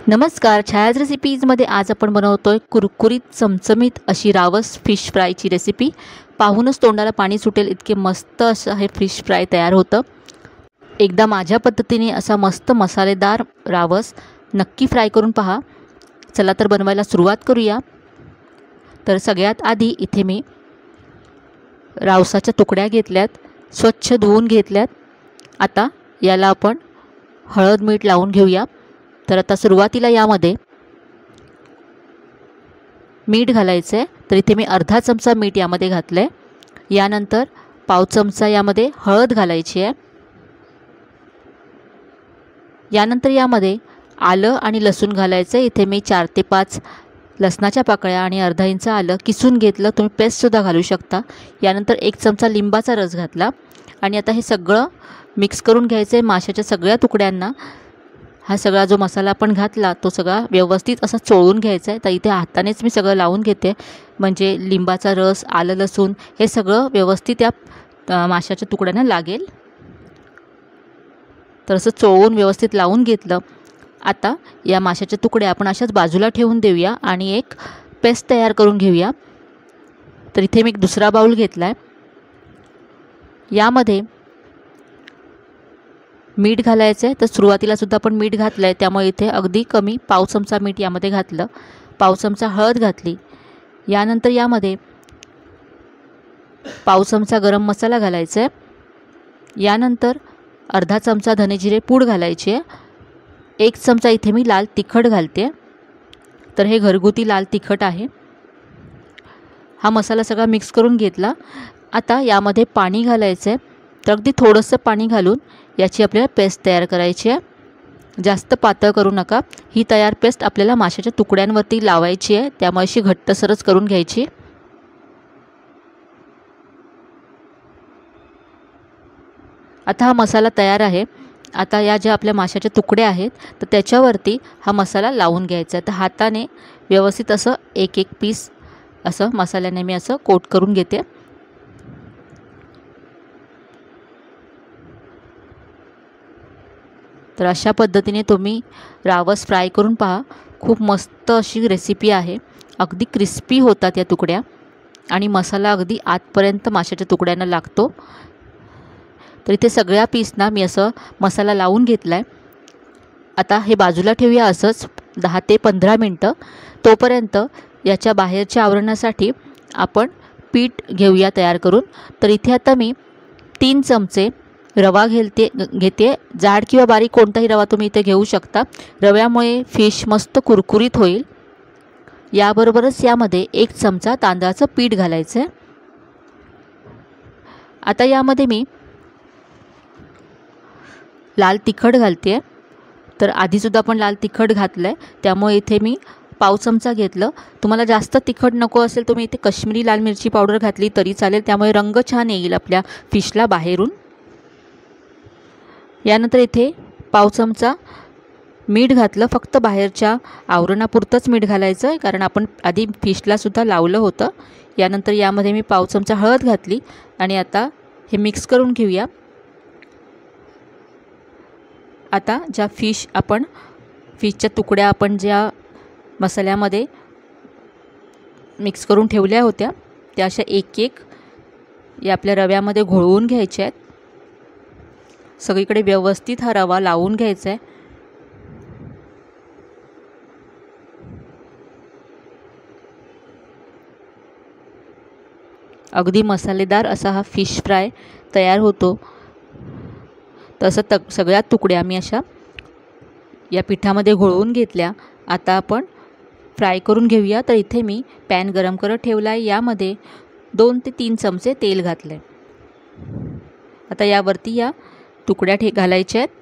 नमस्कार, छायाज रेसिपीजमध्ये आज आपण बनवतोय कुरकुरीत चमचमीत अशी रावस फिश फ्रायची रेसिपी। पाहूनच तोंडाला पाणी सुटेल इतके मस्त असं हे फिश फ्राय तयार होतं। एकदा माझ्या पद्धतीने असा मस्त मसालेदार रावस नक्की फ्राय करून पहा। चला तर बनवायला सुरुवात करूया। तर सगळ्यात आधी इथे मी रावसाच्या तुकड्या घेतल्यात, स्वच्छ धुवून घेतल्यात। आता याला आपण हळद मीठ लावून घेऊया। तर आता सुरुवातीला यामध्ये मीठ घालायचं आहे। तर इथे मी अर्धा चमचा मीठ यामध्ये घातलं आहे। यानंतर पाव चमचा यामध्ये हळद घालायची आहे। यानंतर यामध्ये आलं आणि लसूण घालायचं आहे। इथे मी 4 ते 5 लसणाच्या पाकळ्या आणि अर्धा इंच आलं किसून घेतलं, तुम्ही पेस्टसुद्धा घालू शकता। यानंतर 1 चमचा लिंबाचा रस घातला आणि आता हे सगळं मिक्स करून घ्यायचं आहे। माशाच्या सगळ्या तुकड्यांना हा सगळा जो मसाला आपण घातला तो सगळा व्यवस्थित असा चोळून घ्यायचा आहे। तर इथे हातानेच मी सगळं लावून घेते, म्हणजे लिंबाचा रस, आलं लसूण हे सगळं व्यवस्थित या माशाच्या तुकड्यांना लागेल। तर असं चोळून व्यवस्थित लावून घेतलं। आता या माशाच्या तुकड्या आपण अशाच बाजूला ठेवून देऊया आणि एक पेस्ट तयार करून घेऊया। तर इथे मी एक दुसरा बाउल घेतला आहे। यामध्ये मीठ घालायचं आहे। तर सुरुवातीला सुद्धा आपण मीठ घातलं आहे, त्यामुळे इथे अगदी कमी पाव चमचा मीठ यामध्ये घातलं। पाव चमचा हळद घातली। यानंतर यामध्ये पाव चमचा गरम मसाला घालायचा आहे। यानंतर अर्धा चमचा धने जिरे पूड घालायची आहे। 1 चमचा इथे मी लाल तिखट घालते। तर हे घरगुती लाल तिखट आहे। हा मसाला सगळा मिक्स करून घेतला। आता यामध्ये पाणी घालायचं आहे। तर अगदी थोडंसं पाणी घालून याची आपल्याला पेस्ट तयार करायची आहे। जास्त पातळ करू नका। ही तयार पेस्ट आपल्याला माशाच्या तुकड्यांवरती लावायची आहे, त्यामुळे अशी घट्टसरच करून घ्यायची। आता हा मसाला तयार आहे। आता या ज्या आपल्या माशाच्या तुकड्या आहेत तर त्याच्यावरती हा मसाला लावून घ्यायचा आहे। तर हाताने व्यवस्थित असं एक एक पीस असं मसाल्याने मी असं कोट करून घेते। तर अशा पद्धतीने तुम्ही रावस फ्राय करून पहा। खूप मस्त अशी रेसिपी आहे। अगदी क्रिस्पी होतात या तुकड्या आणि मसाला अगदी आतपर्यंत माशाच्या तुकड्यांना लागतो। तर इथे सगळ्या पीसना मी असं मसाला लावून घेतला आहे। आता हे बाजूला ठेवूया असंच 10 ते 15 मिनटं। तोपर्यंत याच्या बाहेरच्या आवरणासाठी आपण पीठ घेऊया तयार करून। तर इथे आता मी 3 चमचे रवा घेते। जाड किंवा बारीक कोणताही रवा तुम्ही इथे घेऊ शकता। रव्यामुळे फिश मस्त कुरकुरीत होईल। याबरोबरच यामध्ये 1 चमचा तांदळाचं पीठ घालायचं आहे। आता यामध्ये मी लाल तिखट घालते। तर आधीसुद्धा आपण लाल तिखट घातलं आहे, त्यामुळे इथे मी पाव चमचा घेतलं। तुम्हाला जास्त तिखट नको असेल तुम्ही इथे काश्मीरी लाल मिरची पावडर घातली तरी चालेल, त्यामुळे रंग छान येईल आपल्या फिशला बाहेरून। यानंतर इथे पाव चमचा मीठ घातलं। फक्त बाहेरच्या आवरणापुरतंच मीठ घालायचं आहे, कारण आपण आधी फिशला सुद्धा लावलं होतं। यानंतर यामध्ये मी पाव चमचा हळद घातली आणि आता हे मिक्स करून घेऊया। आता ज्या फिशच्या तुकड्या आपण ज्या मसाल्यामध्ये मिक्स करून ठेवल्या होत्या त्या अशा एक एक या आपल्या रव्यामध्ये घोळवून घ्यायच्या आहेत। सगळीकडे व्यवस्थित हा रवा लावून घ्यायचा आहे। अगदी मसालेदार असा हा फिश फ्राय तयार होतो। तसं सगळ्या तुकड्या मी अशा या पिठामध्ये घोळवून घेतल्या। आता आपण फ्राय करून घेऊया। तर इथे मी पॅन गरम करत ठेवला आहे। यामध्ये 2 ते 3 चमचे तेल घातले। आता यावरती या तुकड्या घालायच्या आहेत।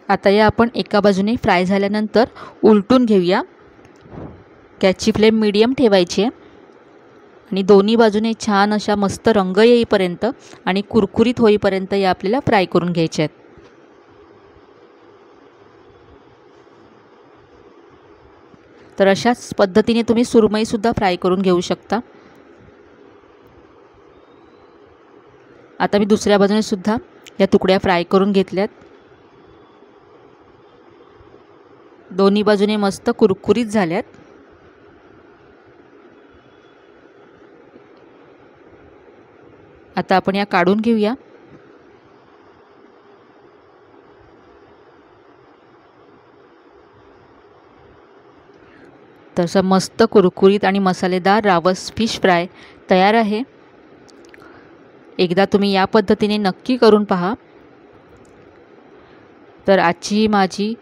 आता या आपण एका बाजूने फ्राय झाल्यानंतर उलटून घेऊया। गॅसची फ्लेम मीडियम ठेवायची आहे आणि दोन्ही बाजूने छान अशा मस्त रंग येईपर्यंत आणि कुरकुरीत होईपर्यंत या आपल्याला फ्राय करून घ्यायचे आहेत। तर अशाच पद्धतीने तुम्ही सुरमईसुद्धा फ्राय करून घेऊ शकता। आता मी दुसऱ्या बाजूने सुद्धा या तुकड्या फ्राय करून घेतल्यात। दोन्ही बाजूने मस्त कुरकुरीत झाल्यात। आता आपण या काढून घेऊया। तसं मस्त कुरकुरीत आणि मसालेदार रावस फिश फ्राय तयार आहे। एकदा तुम्ही या पद्धतीने नक्की करून पहा। तर आजची माझी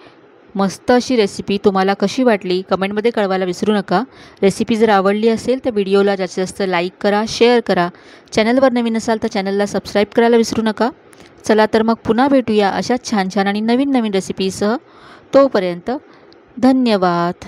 मस्त अशी रेसिपी तुम्हाला कशी वाटली कमेंटमध्ये कळवायला विसरू नका। रेसिपी जर आवडली असेल तर व्हिडिओला जास्तीत जास्त लाईक करा, शेअर करा। चॅनलवर नवीन असाल तर चॅनलला सबस्क्राईब करायला विसरू नका। चला तर मग पुन्हा भेटूया अशाच छान छान आणि नवीन नवीन रेसिपीसह। तोपर्यंत धन्यवाद।